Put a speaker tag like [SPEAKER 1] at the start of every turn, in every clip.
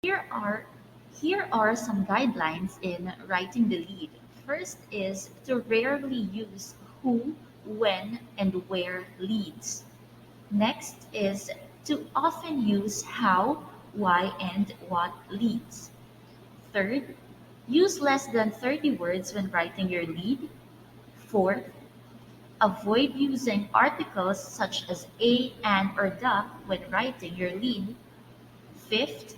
[SPEAKER 1] Here are here are some guidelines in writing the lead. First is to rarely use who, when, and where leads. Next is to often use how, why, and what leads. Third, use less than 30 words when writing your lead. Fourth, avoid using articles such as a, and, or the when writing your lead. Fifth,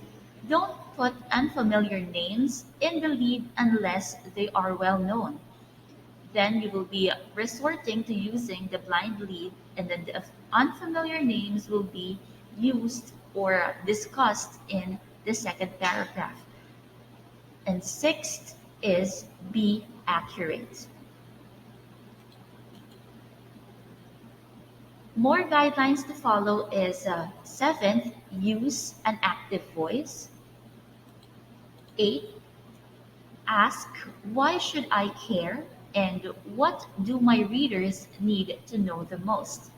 [SPEAKER 1] don't put unfamiliar names in the lead unless they are well known. Then you will be resorting to using the blind lead, and then the unfamiliar names will be used or discussed in the second paragraph. And sixth is be accurate. More guidelines to follow is seventh, use an active voice. Eight, ask why should I care and what do my readers need to know the most.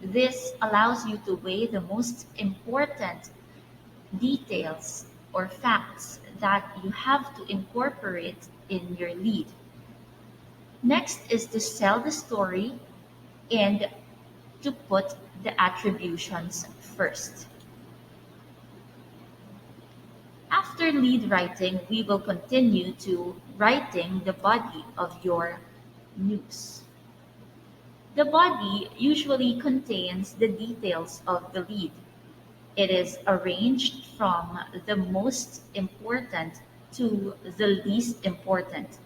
[SPEAKER 1] This allows you to weigh the most important details or facts that you have to incorporate in your lead. Next is to sell the story and to put the attributions first. After lead writing, we will continue to writing the body of your news. The body usually contains the details of the lead. It is arranged from the most important to the least important,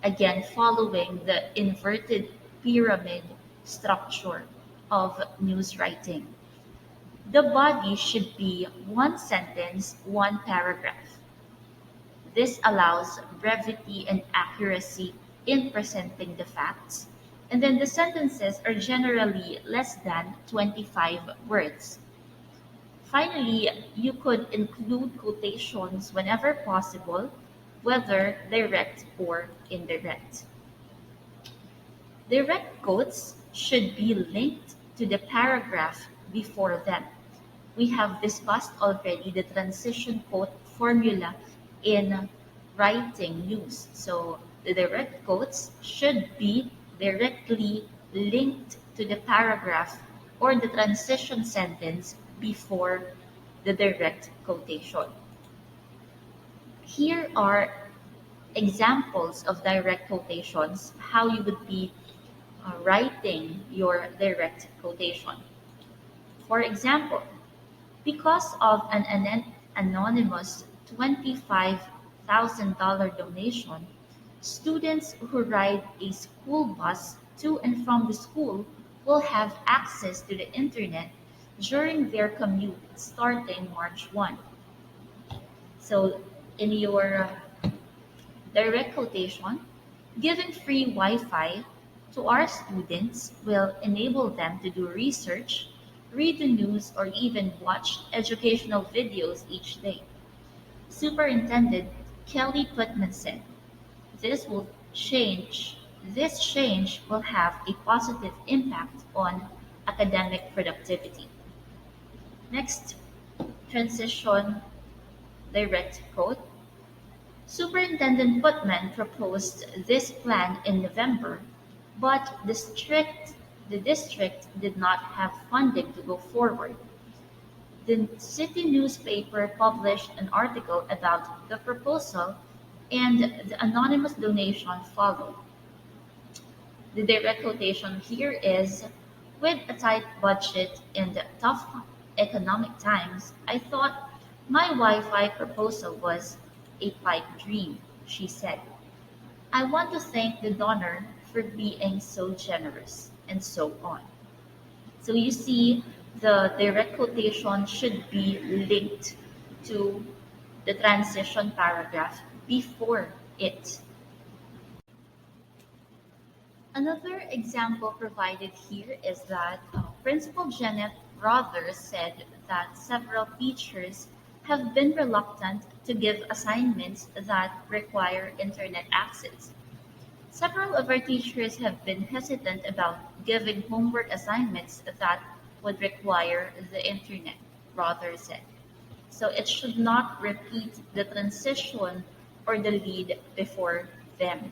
[SPEAKER 1] again following the inverted pyramid structure of news writing. The body should be one sentence, one paragraph. This allows brevity and accuracy in presenting the facts. And then the sentences are generally less than 25 words. Finally, you could include quotations whenever possible, whether direct or indirect. Direct quotes should be linked to the paragraph before them. We have discussed already the transition quote formula in writing news. So the direct quotes should be directly linked to the paragraph or the transition sentence before the direct quotation. Here are examples of direct quotations, how you would be writing your direct quotation. For example, because of an anonymous $25,000 donation, students who ride a school bus to and from the school will have access to the internet during their commute starting March 1. So, in your direct quotation, giving free Wi Fi to our students will enable them to do research, read the news, or even watch educational videos each day. Superintendent Kelly Putman said, "This will change. This change will have a positive impact on academic productivity." Next, transition direct quote. Superintendent Putman proposed this plan in November, but the district did not have funding to go forward. The city newspaper published an article about the proposal, and the anonymous donation followed. The direct quotation here is, with a tight budget and tough economic times, I thought my Wi Fi proposal was a pipe dream, she said. I want to thank the donor for being so generous, and so on. So you see, the direct quotation should be linked to the transition paragraph before it. Another example provided here is that Principal Janet Rothers said that several teachers have been reluctant to give assignments that require internet access. Several of our teachers have been hesitant about giving homework assignments that would require the internet, Rothers said. So it should not repeat the transition or the lead before them.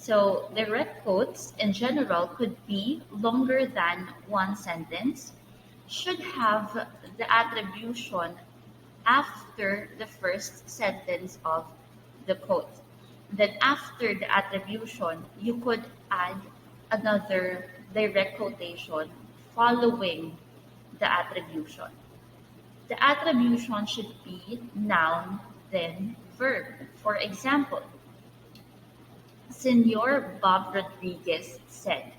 [SPEAKER 1] So direct quotes in general could be longer than one sentence, should have the attribution after the first sentence of the quote. Then after the attribution, you could add another direct quotation following the attribution. The attribution should be noun, then verb. For example, Senor Bob Rodriguez said.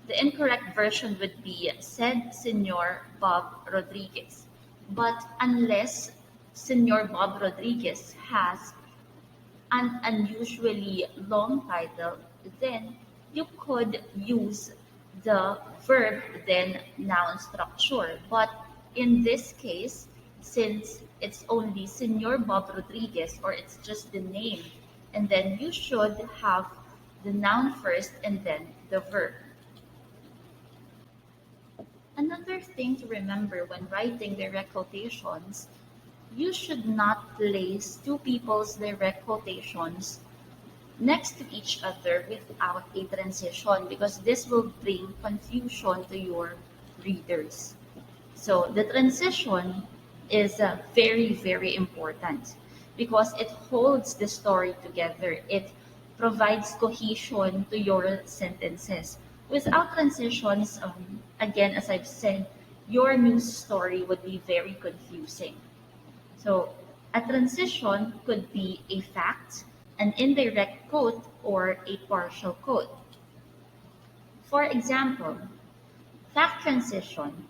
[SPEAKER 1] The incorrect version would be said Senor Bob Rodriguez. But unless Senor Bob Rodriguez has an unusually long title, then you could use the verb then noun structure. But in this case, since it's only Senor Bob Rodriguez or it's just the name, and then you should have the noun first and then the verb. Another thing to remember when writing direct quotations, you should not place two people's direct quotations next to each other without a transition because this will bring confusion to your readers. So the transition is very, very important because it holds the story together. It provides cohesion to your sentences. Without transitions, again, as I've said, your news story would be very confusing. So a transition could be a fact, an indirect quote, or a partial quote. For example, fact transition.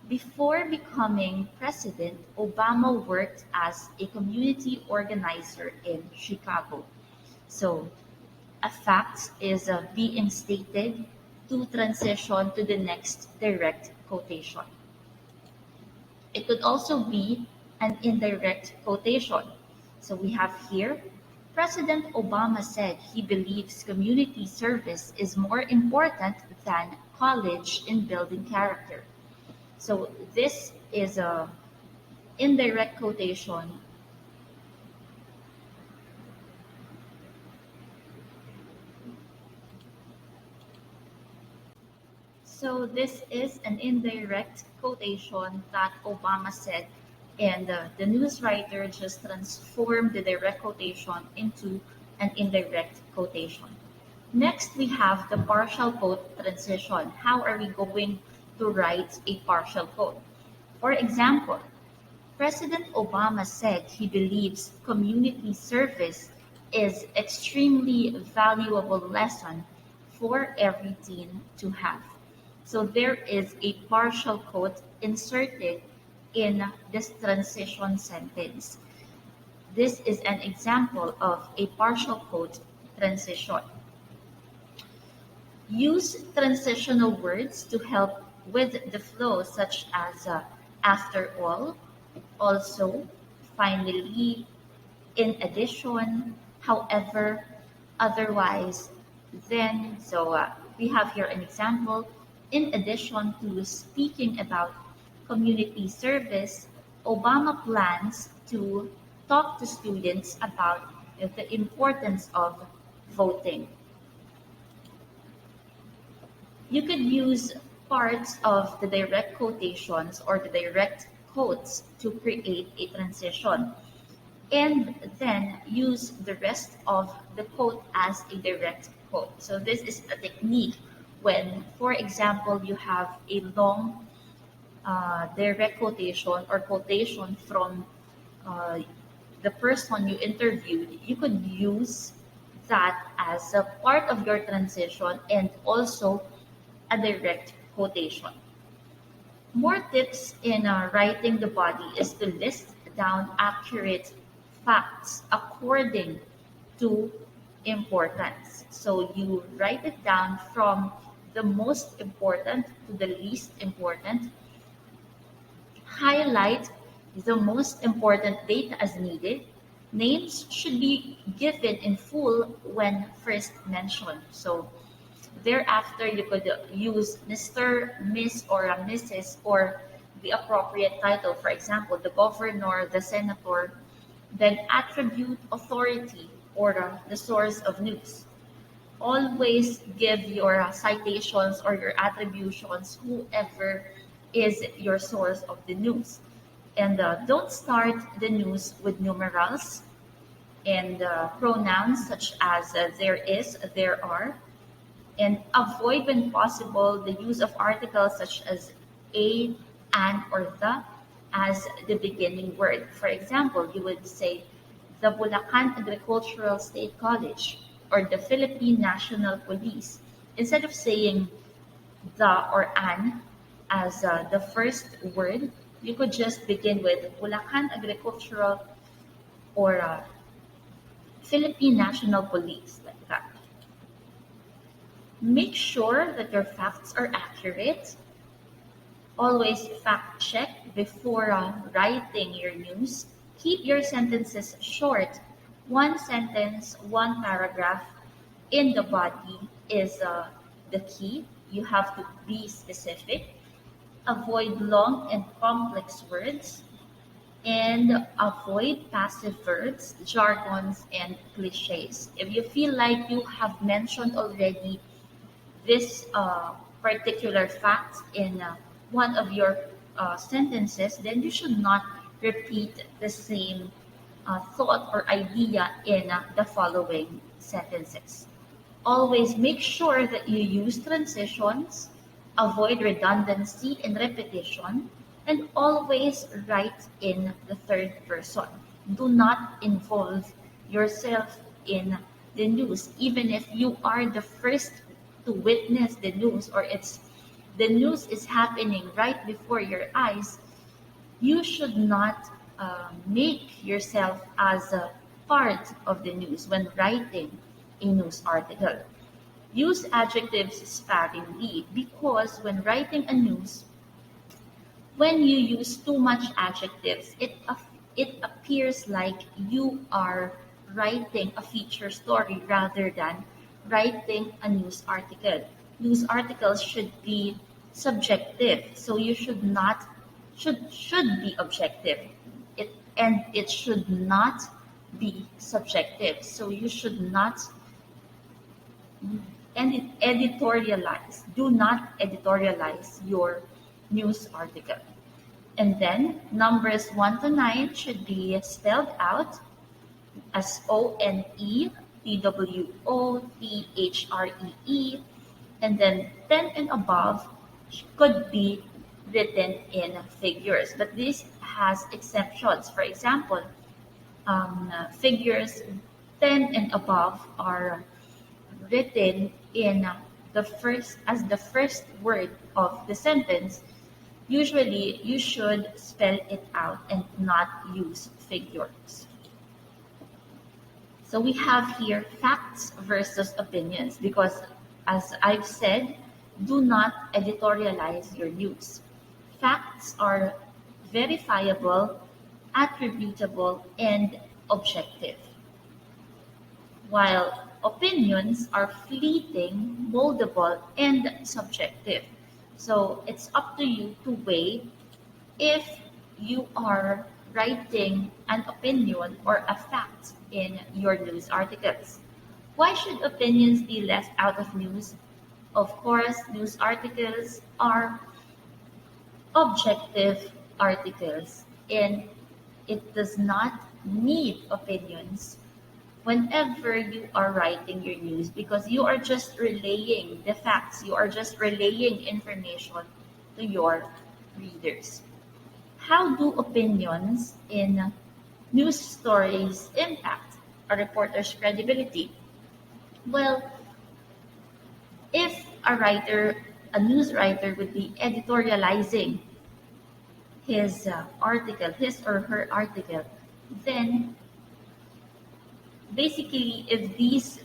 [SPEAKER 1] Before becoming president, Obama worked as a community organizer in Chicago. So a fact is being stated to transition to the next direct quotation. It could also be an indirect quotation. So we have here President Obama said he believes community service is more important than college in building character. So this is a indirect quotation. So this is an indirect quotation that Obama said, and the news writer just transformed the direct quotation into an indirect quotation. Next, we have the partial quote transition. How are we going to write a partial quote? For example, President Obama said he believes community service is extremely valuable lesson for every teen to have. So there is a partial quote inserted in this transition sentence. This is an example of a partial quote transition. Use transitional words to help with the flow, such as after all, also, finally, in addition, however, otherwise, then. So we have here an example. In addition to speaking about community service, Obama plans to talk to students about the importance of voting. You could use parts of the direct quotations or the direct quotes to create a transition and then use the rest of the quote as a direct quote. So this is a technique when, for example, you have a long direct quotation or quotation from uh, the person you interviewed, you could use that as a part of your transition and also a direct quotation. More tips in writing the body is to list down accurate facts according to importance. So you write it down from the most important to the least important. Highlight the most important data as needed. Names should be given in full when first mentioned. So thereafter, you could use Mr., Miss, or a Mrs., or the appropriate title, for example, the governor, the senator, then attribute authority or the source of news. Always give your citations or your attributions, whoever is your source of the news. And don't start the news with numerals and pronouns such as there is, there are, and avoid when possible the use of articles such as a, an, or the as the beginning word. For example, you would say the Bulacan Agricultural State College or the Philippine National Police. Instead of saying the or an as the first word, you could just begin with Bulacan Agricultural or Philippine National Police, like that. Make sure that your facts are accurate. Always fact check before writing your news. Keep your sentences short. One sentence, one paragraph in the body is the key. You have to be specific. Avoid long and complex words and avoid passive verbs, jargons, and cliches. If you feel like you have mentioned already this particular fact in one of your sentences, then you should not repeat the same thought or idea in the following sentences. Always make sure that you use transitions, avoid redundancy and repetition, and always write in the third person. Do not involve yourself in the news, even if you are the first to witness the news or the news is happening right before your eyes. You should not make yourself as a part of the news when writing a news article. Use adjectives sparingly because when writing a news, when you use too much adjectives, it appears like you are writing a feature story rather than writing a news article. News articles should be subjective, so you should not should be objective. It should not be subjective. So you should not editorialize. Do not editorialize your news article. And then numbers 1 to 9 should be spelled out as ONETWOTHREE, and then 10 and above could be written in figures. But this has exceptions. For example, figures 10 and above are written in the first as the first word of the sentence. Usually, you should spell it out and not use figures. So we have here facts versus opinions because, as I've said, do not editorialize your news. Facts are verifiable, attributable, and objective, while opinions are fleeting, moldable, and subjective. So it's up to you to weigh if you are writing an opinion or a fact in your news articles. Why should opinions be left out of news? Of course, news articles are objective articles and it does not need opinions whenever you are writing your news because you are just relaying the facts, you are just relaying information to your readers. How do opinions in news stories impact a reporter's credibility? Well, if a news writer would be editorializing his or her article, then basically, if these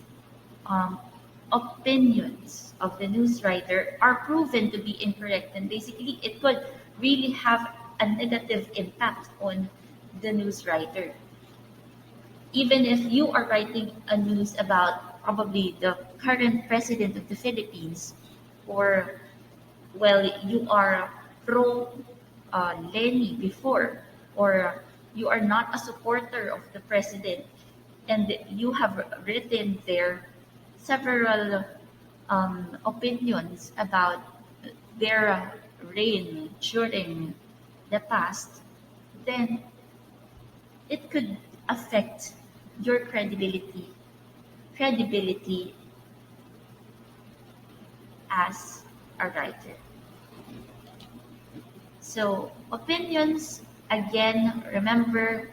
[SPEAKER 1] um, opinions of the news writer are proven to be incorrect, then basically it could really have a negative impact on the news writer. Even if you are writing a news about probably the current president of the Philippines, or well, you are pro Lenny before, or you are not a supporter of the president, and you have written there several opinions about their reign during the past, then it could affect your credibility as a writer. So opinions, again, remember,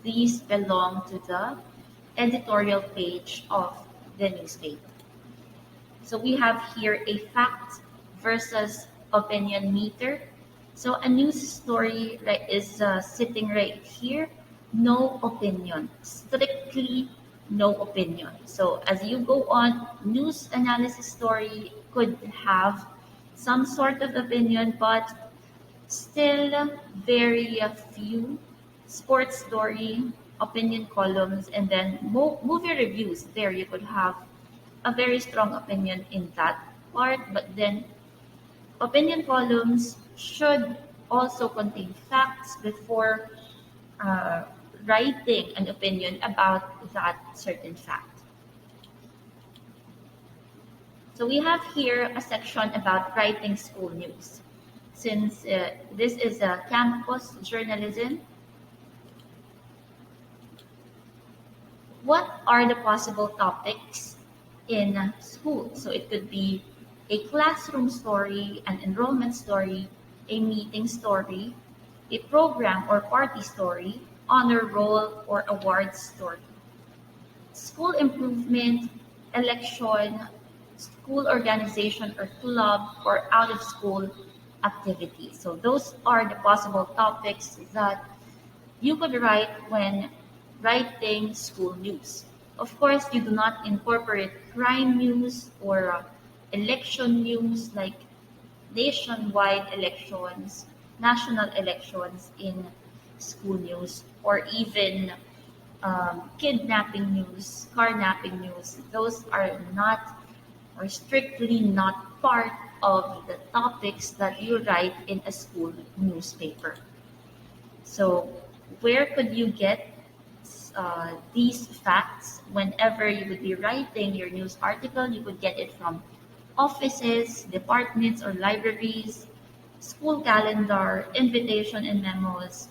[SPEAKER 1] these belong to the editorial page of the newspaper. So we have here a fact versus opinion meter. So a news story is sitting right here. No opinion, strictly no opinion. So as you go on, news analysis story could have some sort of opinion, but still very few. Sports story, opinion columns, and then movie reviews. There you could have a very strong opinion in that part, but then opinion columns should also contain facts before uh, writing an opinion about that certain fact. So we have here a section about writing school news. Since this is a campus journalism, what are the possible topics in school? So it could be a classroom story, an enrollment story, a meeting story, a program or party story, honor roll or awards story, school improvement, election, school organization or club, or out of school activity. So those are the possible topics that you could write when writing school news. Of course, you do not incorporate crime news or election news like nationwide elections, national elections in school news, or even kidnapping news, carnapping news. Those are not or strictly not part of the topics that you write in a school newspaper. So, where could you get these facts whenever you would be writing your news article? You could get it from offices, departments, or libraries, school calendar, invitation and memos,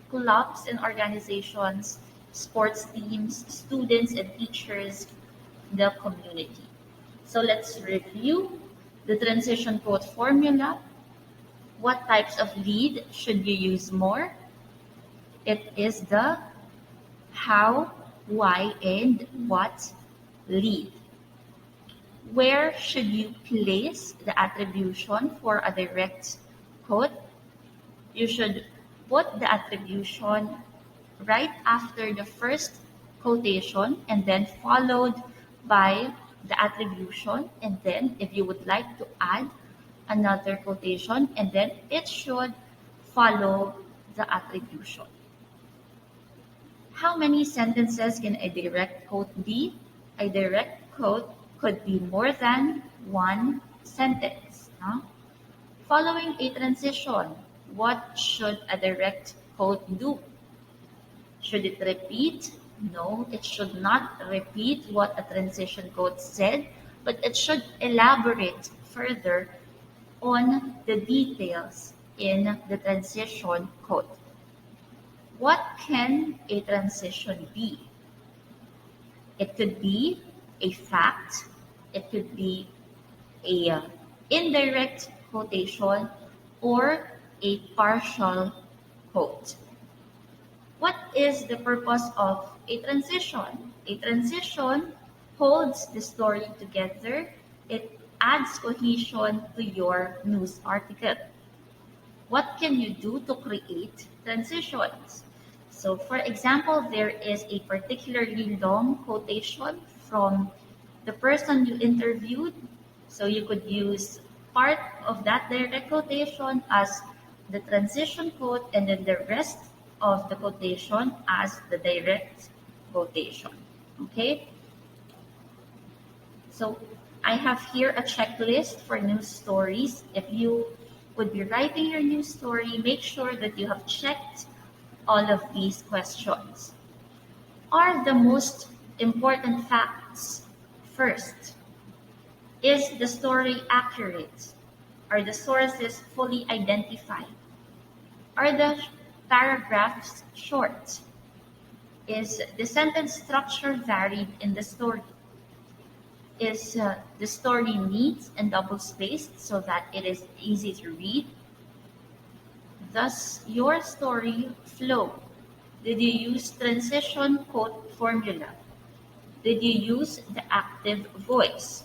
[SPEAKER 1] clubs and organizations, sports teams, students and teachers, the community. So let's review the transition quote formula. What types of lead should you use more? It is the how, why, and what lead. Where should you place the attribution for a direct quote? You should put the attribution right after the first quotation and then followed by the attribution. And then, if you would like to add another quotation, and then it should follow the attribution. How many sentences can a direct quote be? A direct quote could be more than one sentence. No? Following a transition, what should a direct quote do? Should it repeat? No, it should not repeat what a transition quote said, but it should elaborate further on the details in the transition quote. What can a transition be? It could be a fact, it could be a indirect quotation, or a partial quote. What is the purpose of a transition? A transition holds the story together. It adds cohesion to your news article. What can you do to create transitions? So, for example, there is a particularly long quotation from the person you interviewed. So, you could use part of that direct quotation as the transition quote, and then the rest of the quotation as the direct quotation. Okay? So, I have here a checklist for news stories. If you would be writing your news story, make sure that you have checked all of these questions. Are the most important facts? First, is the story accurate? Are the sources fully identified? Are the paragraphs short? Is the sentence structure varied in the story? Is the story neat and double spaced so that it is easy to read? Does your story flow? Did you use transition quote formula? Did you use the active voice?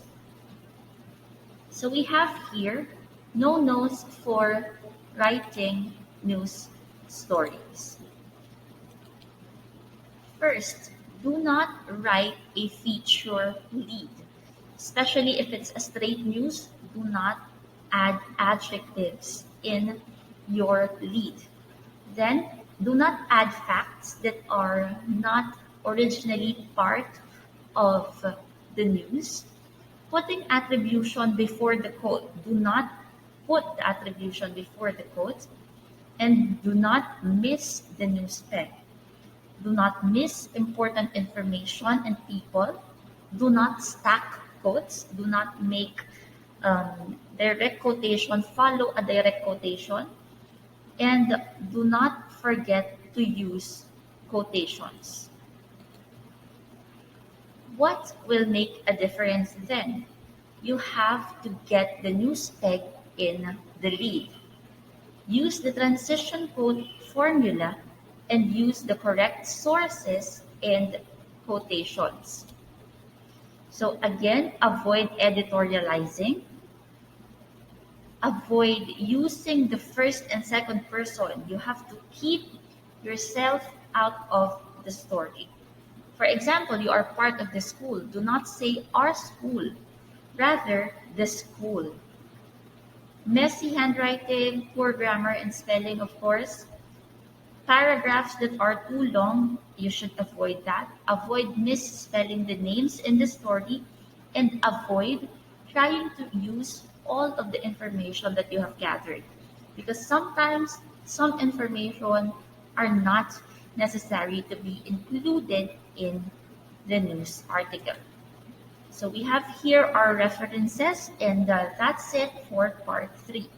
[SPEAKER 1] So we have here no no's for writing news stories. First, do not write a feature lead, especially if it's a straight news. Do not add adjectives in your lead. Then, do not add facts that are not originally part of the news. Putting attribution before the quote. Do not put the attribution before the quote, and do not miss the news peg. Do not miss important information and people. Do not stack quotes. Do not make direct quotation follow a direct quotation. And do not forget to use quotations. What will make a difference then? You have to get the news peg in the lead. Use the transition code formula and use the correct sources and quotations. So again, avoid editorializing. Avoid using the first and second person. You have to keep yourself out of the story. For example, you are part of the school. Do not say our school, rather the school. Messy handwriting, poor grammar and spelling, of course. Paragraphs that are too long, you should avoid that. Avoid misspelling the names in the story and avoid trying to use all of the information that you have gathered. Because sometimes some information are not necessary to be included in the news article. So we have here our references, and that's it for part 3.